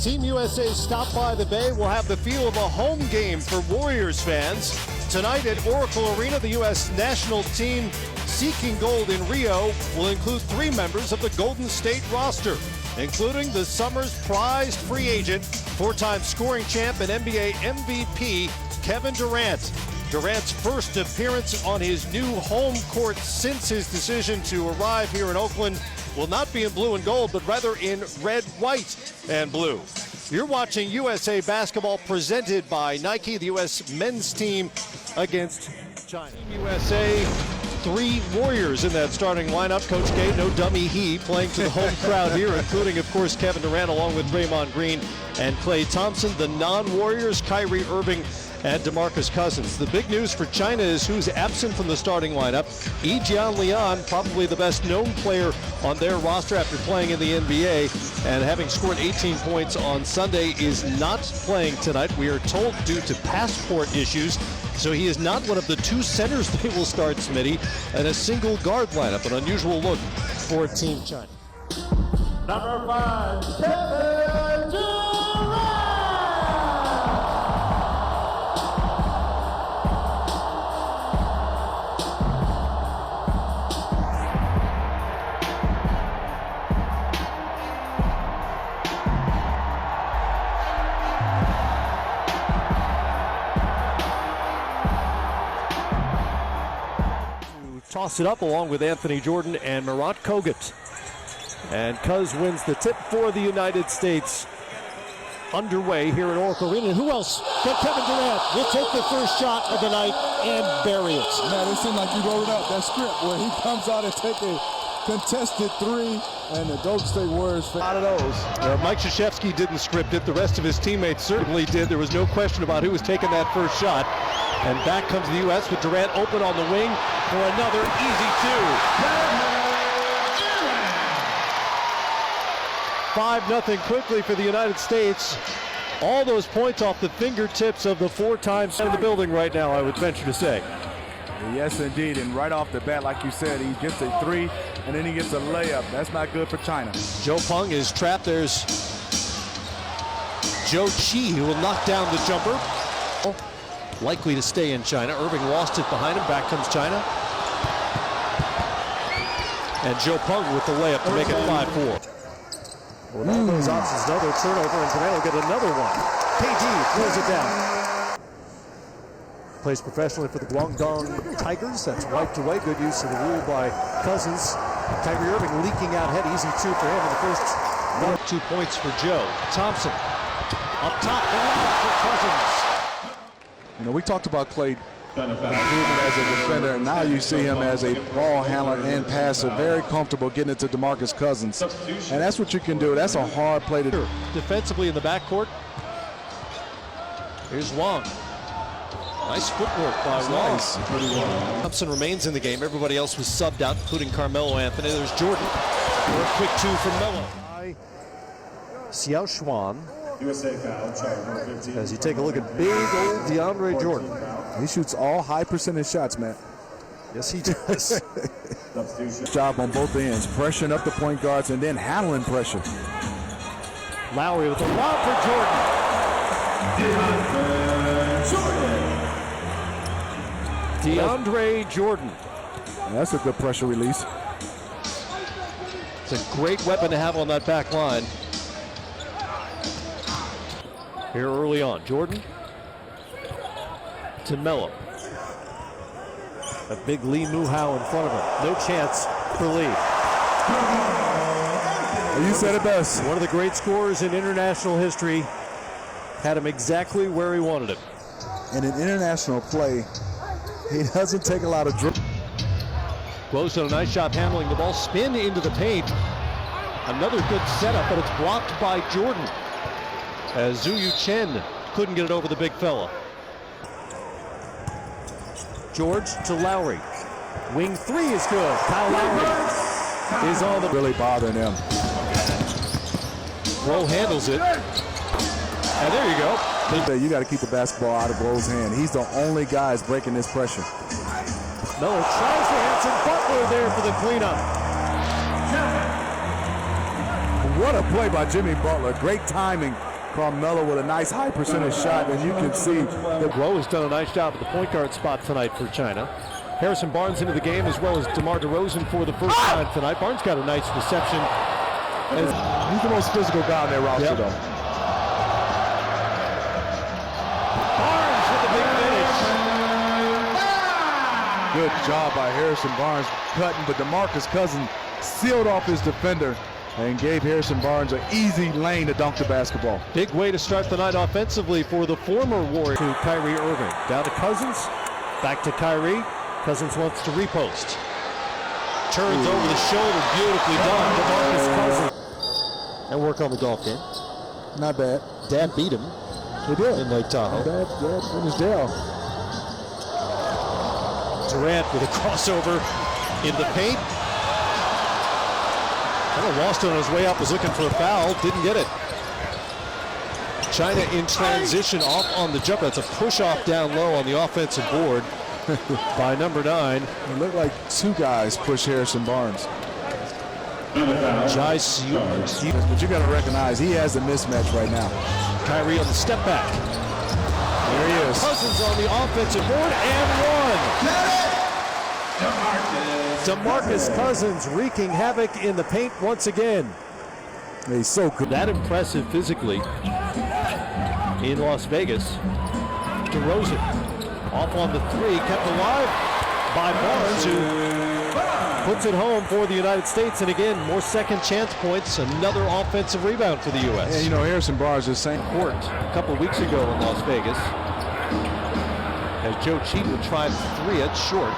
Team USA stopped by the Bay will have the feel of a home game for Warriors fans. Tonight at Oracle Arena, the U.S. national team seeking gold in Rio will include 3 members of the Golden State roster, including the summer's prized free agent, 4-time scoring champ and NBA MVP, Kevin Durant. Durant's first appearance on his new home court since his decision to arrive here in Oakland will not be in blue and gold, but rather in red, white, and blue. You're watching USA Basketball presented by Nike, the U.S. men's team against China. USA, 3 Warriors in that starting lineup. Coach K, no dummy he, playing to the home crowd here, including, of course, Kevin Durant, along with Draymond Green and Klay Thompson. The non-Warriors, Kyrie Irving and DeMarcus Cousins. The big news for China is who's absent from the starting lineup. Yi-Jian Lian, probably the best known player on their roster after playing in the NBA and having scored 18 points on Sunday, is not playing tonight. We are told due to passport issues. So he is not one of the 2 centers they will start, Smitty, and a single guard lineup. An unusual look for Team China. Number 5, Kevin Durant! Toss it up along with Anthony Jordan and Murat Kogut. And Cuz wins the tip for the United States. Underway here at Oracle Arena. Who else but Kevin Durant will take the first shot of the night and bury it. Man, it seemed like you wrote it up, that script, where he comes out and take a contested 3, and the Golden State Warriors. A lot of those. Mike Krzyzewski didn't script it. The rest of his teammates certainly did. There was no question about who was taking that first shot. And back comes the U.S. with Durant open on the wing for another easy 2. 5-0 quickly for the United States. All those points off the fingertips of the 4-time in the building right now, I would venture to say. Yes, indeed. And right off the bat, like you said, he gets a 3, and then he gets a layup. That's not good for China. Joe Pung is trapped. There's Joe Chi, who will knock down the jumper. Likely to stay in China. Irving lost it behind him. Back comes China. And Joe Pung with the layup to make it 5-4. Well, all those options, another turnover, and Durant will get another one. KD throws it down. Plays professionally for the Guangdong Tigers. That's wiped away. Good use of the rule by Cousins. Kyrie Irving leaking out ahead. Easy 2 for him in the first 2 points for Joe. Thompson up top for Cousins. You know, we talked about Klay improving as a defender, and now you see him as a ball handler and passer, very comfortable getting it to DeMarcus Cousins. And that's what you can do. That's a hard play to do. Defensively in the backcourt. Here's Wong. Nice footwork by Wong. Thompson remains in the game. Everybody else was subbed out, including Carmelo Anthony. There's Jordan for a quick 2 from Melo. Xiao Xuan. As you take a look at big old DeAndre Jordan. He shoots all high percentage shots, man. Yes, he does. Job on both ends, pressuring up the point guards and then handling pressure. Lowry with a lob for Jordan. DeAndre Jordan. That's a good pressure release. It's a great weapon to have on that back line. Here early on, Jordan to Melo. A big Lee Muhao in front of him. No chance for Lee. You said it best. One of the great scorers in international history. Had him exactly where he wanted him. In an international play, he doesn't take a lot of dribble. Close on a nice job handling the ball. Spin into the paint. Another good setup, but it's blocked by Jordan, as Zhu Chen couldn't get it over the big fella. George to Lowry. Wing 3 is good. Kyle Lowry is on the... Really bothering him. Rowe handles it. And there you go. You got to keep the basketball out of Rowe's hand. He's the only guy that's breaking this pressure. Miller tries for Hanson. Butler there for the cleanup. What a play by Jimmy Butler. Great timing Carmelo with a nice high percentage shot, and you can see that Guo has done a nice job at the point guard spot tonight for China. Harrison Barnes into the game, as well as DeMar DeRozan for the first time tonight. Barnes got a nice reception. he's the most physical guy on their roster, though. Barnes with the big finish. Good job by Harrison Barnes cutting, but DeMarcus Cousins sealed off his defender and gave Harrison Barnes an easy lane to dunk the basketball. Big way to start the night offensively for the former Warrior. To Kyrie Irving. Down to Cousins. Back to Kyrie. Cousins wants to repost. Turns over the shoulder. Beautifully done. DeMarcus Cousins. And work on the golf game. Not bad. Dad beat him. He did. In Lake Tahoe. Dad finished Dale. Durant with a crossover in the paint. Kind of lost it on his way up, was looking for a foul, didn't get it. China in transition off on the jump. That's a push-off down low on the offensive board by number 9. It looked like two guys push Harrison Barnes. Ximo. But you got to recognize he has a mismatch right now. Kyrie on the step back. There he is. Cousins on the offensive board and one. DeMarcus Cousins wreaking havoc in the paint once again. He's so good. That impressive physically in Las Vegas. DeRozan off on the 3, kept alive by Barnes, who puts it home for the United States. And again, more second chance points, another offensive rebound for the U.S. And you know, Harrison Barnes is saying Court a couple weeks ago in Las Vegas, as Joe Cheatham tried 3 at short.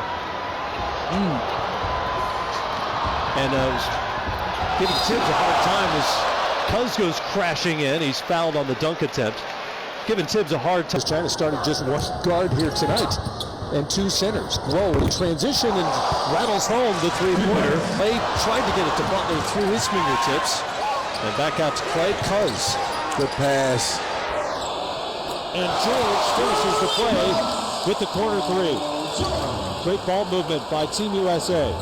And giving Tibbs a hard time as Cuz goes crashing in. He's fouled on the dunk attempt. Giving Tibbs a hard time. China started just one guard here tonight and 2 centers. Guo in transition and rattles home the 3-pointer. Clay tried to get it to Butler through his fingertips. And back out to Clay. Cuz. good pass. And George finishes the play with the corner 3. Great ball movement by Team USA.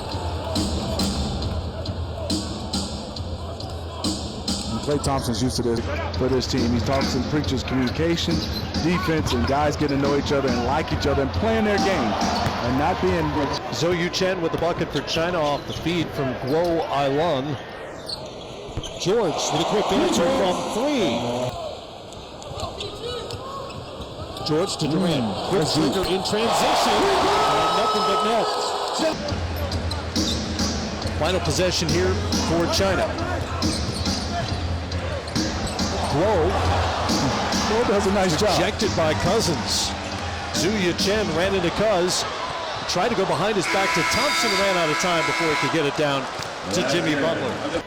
Klay Thompson's used to this for this team. He talks and preaches communication, defense, and guys getting to know each other and like each other and playing their game and not being. Zhou Yuchen with the bucket for China off the feed from Guo Ailun. George with a quick answer from 3. George to Durant. Quick shooter in transition. Nothing but net. Final possession here for China. Guo does a nice job. Rejected by Cousins. Zhou Yuchen ran into Cuz. Tried to go behind his back to Thompson. Ran out of time before he could get it down to Jimmy Butler.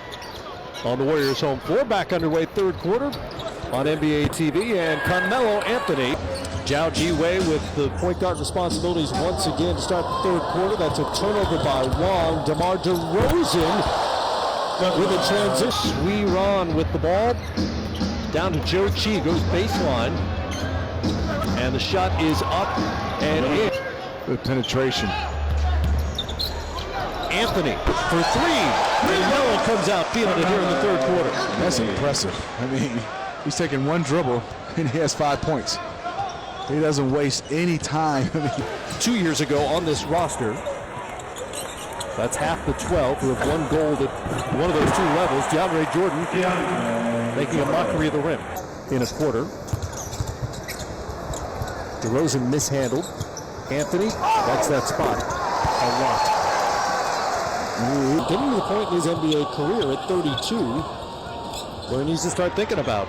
On the Warriors' home floor, back underway third quarter on NBATV, and Carmelo Anthony. Zhao Jiwei with the point guard responsibilities once again to start the third quarter. That's a turnover by Wong. DeMar DeRozan with a transition. Wee Ron with the ball. Down to Joe Chi, goes baseline. And the shot is up and in. Good penetration. Anthony for 3. And Melo comes out feeling it here in the third quarter. That's impressive. I mean, he's taking one dribble and he has 5 points. He doesn't waste any time. 2 years ago on this roster, that's half the 12 who have one goal at one of those 2 levels. DeAndre Jordan making a mockery of the rim in a quarter. DeRozan mishandled. Anthony, that's that spot. A lot. Getting to the point in his NBA career at 32 where he needs to start thinking about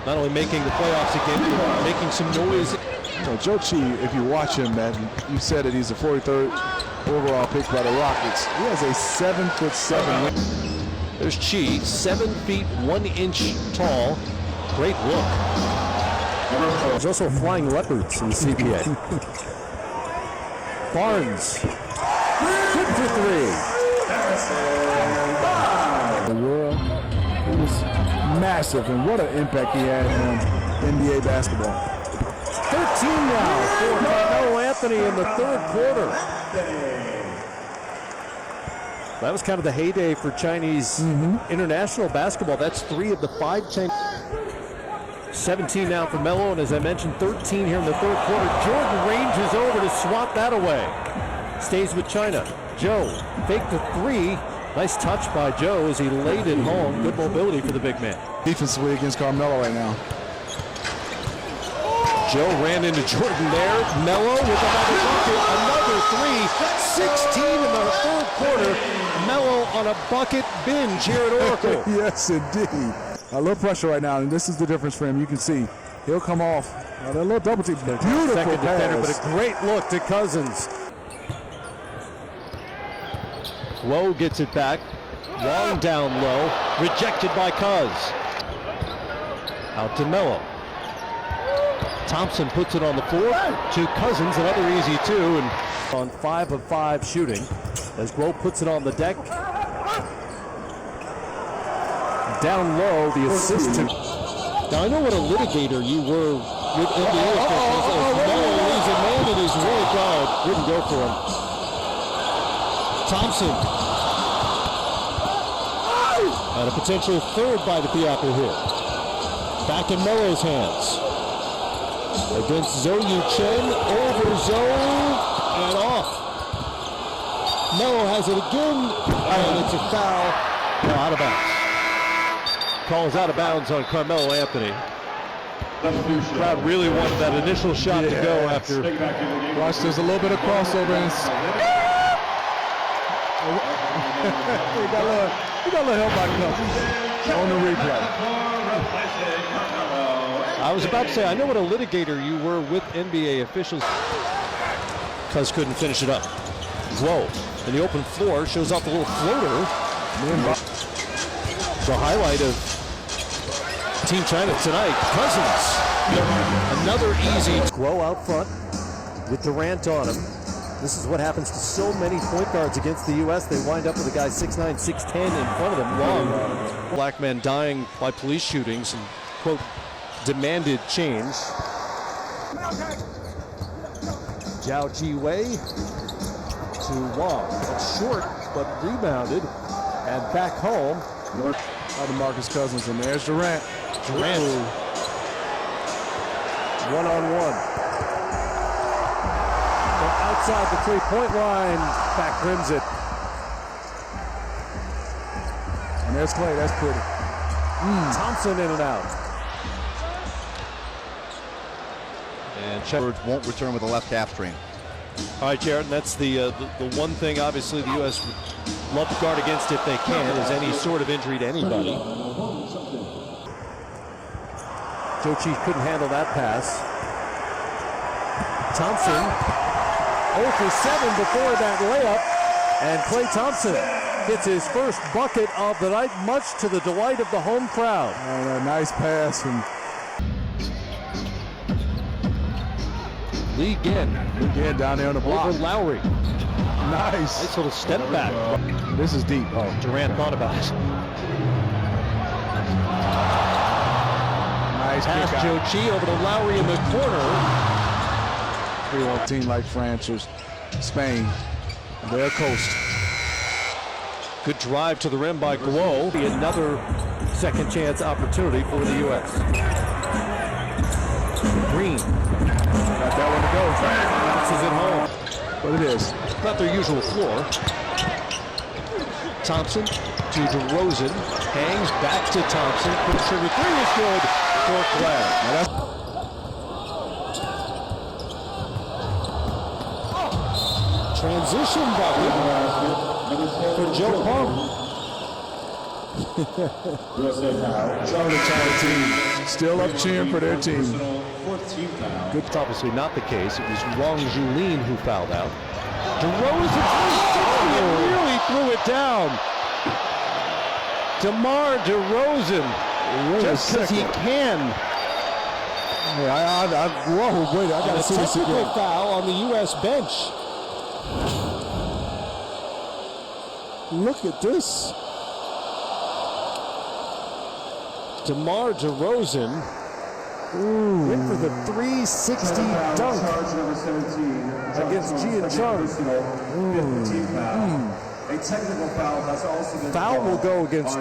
not only making the playoffs again, but making some noise. You know, Joe Chi, if you watch him, man, you said that he's the 43rd overall pick by the Rockets. He has a 7'7". There's Chi, 7 feet 1 inch tall. Great look. There's also flying leopards in the CBA. Barnes, good for 3. He was massive, and what an impact he had on NBA basketball. 13 now for Carmelo Anthony in the third quarter. That was kind of the heyday for Chinese international basketball. That's 3 of the 5 Chinese. 17 now for Melo, and as I mentioned, 13 here in the third quarter. Jordan ranges over to swat that away. Stays with China. Joe, fake the three. Nice touch by Joe as he laid it home. Good mobility for the big man. Defensively against Carmelo right now. Joe ran into Jordan there. Melo with another bucket, another three. 16 in the third quarter. Melo on a bucket binge here at Oracle. Yes, indeed. A little pressure right now, and this is the difference for him. You can see he'll come off. A little double team. Beautiful second defender, pass. but a great look to Cousins. Low gets it back. Long down low. Rejected by Cuz. Out to Melo. Thompson puts it on the floor to Cousins, another easy two, and on 5 of 5 shooting as Guo puts it on the deck. Down low, the assist to. Now I know what a litigator you were with NBA officials. Melo leaves a man in his way guard, wouldn't go for him. Thompson. And a potential third bite at the apple here. Back in Melo's hands. Against Zhou Chen, over Zhou, and off. Melo has it again, and it's a foul. No, out of bounds. Calls out of bounds on Carmelo Anthony. Crowd really wanted that initial shot to go after. Watch, there's a little bit of crossover. And he got a little help by Cousins on the replay. I was about to say, I know what a litigator you were with NBA officials. Cuz couldn't finish it up. Whoa. And the open floor shows off the little floater. The highlight of Team China tonight, Cousins. Another easy. Guo out front with Durant on him. This is what happens to so many point guards against the U.S. They wind up with a guy 6'9", 6'10" in front of them. Long. Black man dying by police shootings and, quote, demanded change. Zhao Jiwei to Wang. That's short, but rebounded and back home. Out of Marcus Cousins, and there's Durant. Durant. One-on-one. From outside the three-point line, back rims it. And there's Clay, that's pretty. Thompson in and out. And Shepard won't return with a left hamstring. All right, Jared, and that's the one thing, obviously, the U.S. would love to guard against if they can, is any sort of injury to anybody. Joe Chief couldn't handle that pass. Thompson, 0 for 7 before that layup, and Klay Thompson gets his first bucket of the night, much to the delight of the home crowd. And a nice pass from Lee Ginn down there on the block. over Lowry. Nice Nice little step back. This is deep. Oh, Durant thought about it. Nice Pass kick Joe out. Chi over to Lowry in the corner. 3-1 team like France or Spain. They're coast. Good drive to the rim by Guo. Another second chance opportunity for the U.S. Green. Got that one to go. Bounces it home. But it is. Not their usual floor. Thompson to DeRozan. Hangs back to Thompson. Puts trigger three is good for Clay. Transition bucket for Joe Pump. China team still up cheering for their team. Good, obviously not the case. It was Wang Julin who fouled out. DeRozan really threw it down. DeMar DeRozan, just because he can. Hey, whoa, wait, I got to see this technical again. foul on the U.S. bench. Look at this. DeMar DeRozan went for the 360 dunk against Gian Chung. A technical foul has also been Foul will go against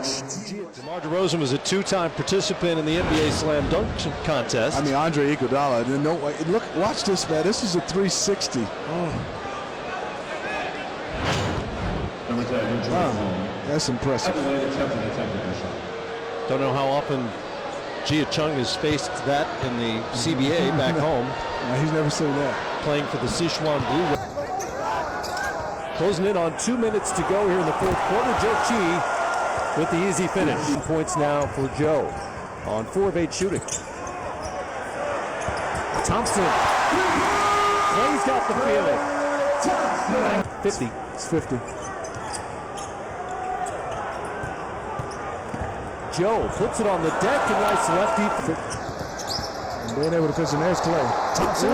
Gio. DeMar DeRozan was a two-time participant in the NBA Slam Dunk Contest. I mean, Andre Iguodala. No, look, watch this, man. This is a 360. Number 10, That's impressive. Don't know how often Gia Chung has faced that in the CBA back home. He's never seen that. Playing for the Sichuan Blue. Closing in on 2 minutes to go here in the fourth quarter. Joe Chi with the easy finish. Points now for Joe on 4 of 8 shooting. Thompson. Clay's got the feeling. 50. It's 50. Joe puts it on the deck and nice lefty. And being able to pitch, and there's Clay. Thompson.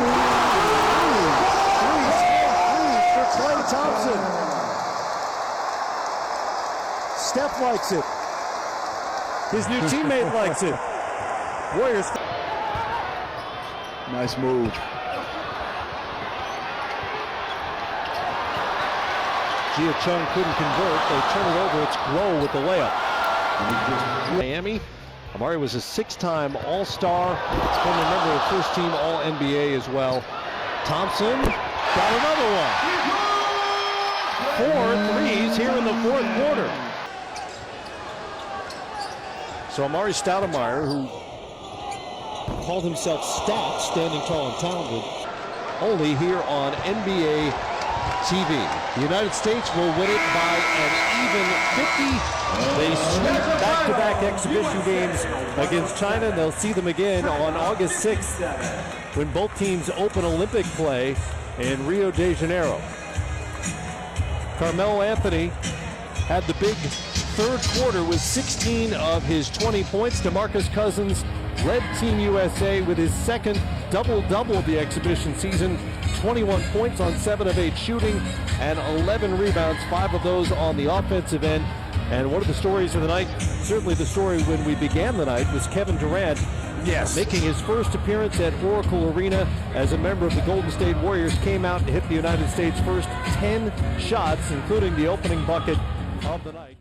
For Klay Thompson. Steph likes it. His new teammate likes it. Warriors. Nice move. Gia Chung couldn't convert. They turn it over. It's Groh with the layup. Miami. Amari was a 6-time All-Star. Former member of first-team All-NBA as well. Thompson got another one. 4 threes here in the fourth quarter. So Amari Stoudemire, who called himself Stat, standing tall and talented, only here on NBATV. The United States will win it by an even 50. They sweep back-to-back exhibition games against China, and they'll see them again on August 6th when both teams open Olympic play in Rio de Janeiro. Carmelo Anthony had the big third quarter with 16 of his 20 points. DeMarcus Cousins led Team USA with his second double-double of the exhibition season. 21 points on 7 of 8 shooting and 11 rebounds, 5 of those on the offensive end. And one of the stories of the night, certainly the story when we began the night, was Kevin Durant. Yes. Making his first appearance at Oracle Arena as a member of the Golden State Warriors, came out and hit the United States' first 10 shots, including the opening bucket of the night.